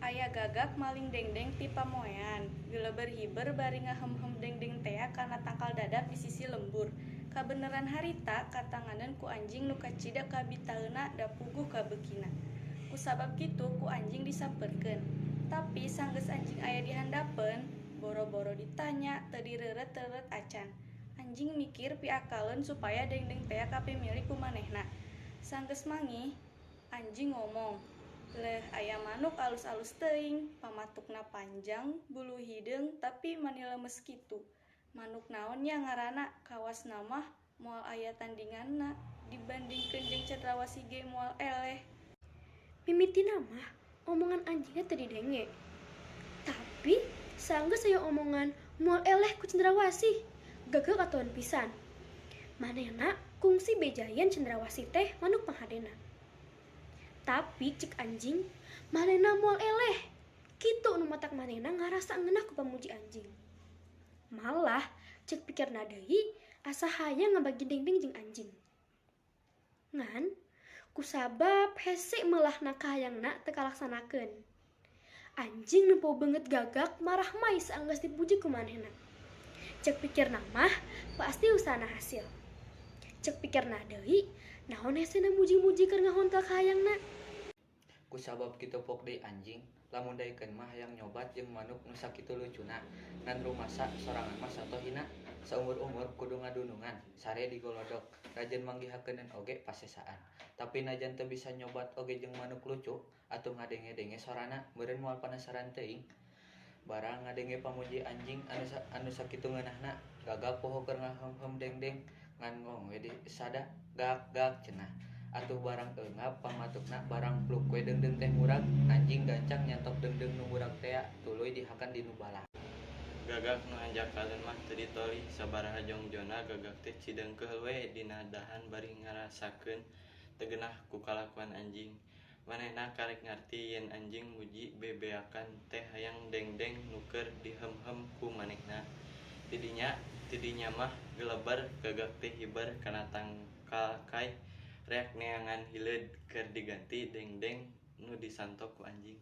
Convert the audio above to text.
Aya gagak maling dengdeng ti pamoean, geuleber hiber bari ngahem-hem dengdeng tea kana tangkal dadap di sisi lembur. Kabeneran harita katanganan ku anjing nu kacida ka bitaeuna da puguh ka beukina. Kusabab kitu ku anjing disampeurkeun. Tapi sanggeus anjing aya di handapeun, boro-boro ditanya teu direureut-reureut acan. Anjing mikir piakaleun supaya dengdeng tea kapimilih ku manehna. Sanggeus mangih, anjing ngomong, "Leh aya manuk alus-alus teuing, pamatukna panjang, bulu hideung tapi mani lemes kitu. Manuk naon nya ngaranna, kawasna mah moal aya tandinganna, dibandingkeun jeung cendrawasih ge moal eleh." Mimitina mah omongan anjingnya teu didenge. Tapi sanggeus aya omongan moal eleh ku cendrawasih, gagak atuan pisan. Manehna kungsi bejayan cendrawasih teh manuk panghadena. Tapi cek anjing, manehna moal eleh. Kitu nu matak manehna ngarasa ngeunah ku pamuji anjing. Malah cek pikirna deui asa hayang ngabagi dengdeng jeung anjing. Ngan kusabab hese meulahna kahayangna teu kalaksanakeun. Anjing nempo beungeut gagak marah mai saenggeus dipuji ku manehna. Cek pikirna mah pasti usahana hasil. Cek pikirna deui naon hesena muji-muji keur ngahontel kahayangna. Kusabab kitu pok deui anjing, lamun daekeun mah hayang nyobat jeung manuk nu sakitu lucuna. Ngan rumasa sorangan mah satohina, saumur-umur kudu ngadunungan, sare digolodok, rajin manggihakeun oge pasesaan. Tapi najan teu bisa nyobat oge jeung manuk lucu, atuh ngadenge-denge sorana meureun moal panasaran teuing. Barang ngadenge pamuji anjing anu sakitu ngeunahna, gagak poho keur ngahem-hem dengdeng ngan ngong we di sada gak-gak cenah. Atuh barang eungap pamatukna barang pluk we dengdeng teh murag, anjing gancang nyantok dengdeng nu murag tea tuluy dihakan di nu balah. Gagak nu hanjakaleun mah teu ditoli, sabaraha jongjonna gagak teh cideungkeul we dina dahan bari ngarasakeun teu geunah ku kalakuan anjing. Manehna karek ngarti yen anjing muji bebeakan teh hayang dengdeng nu keur dihem-hem ku manehna. Tidinya mah geuleber gagak teh hiber kana tangkal kai, reak neangan hileud keur diganti dengdeng nu disantok ku anjing.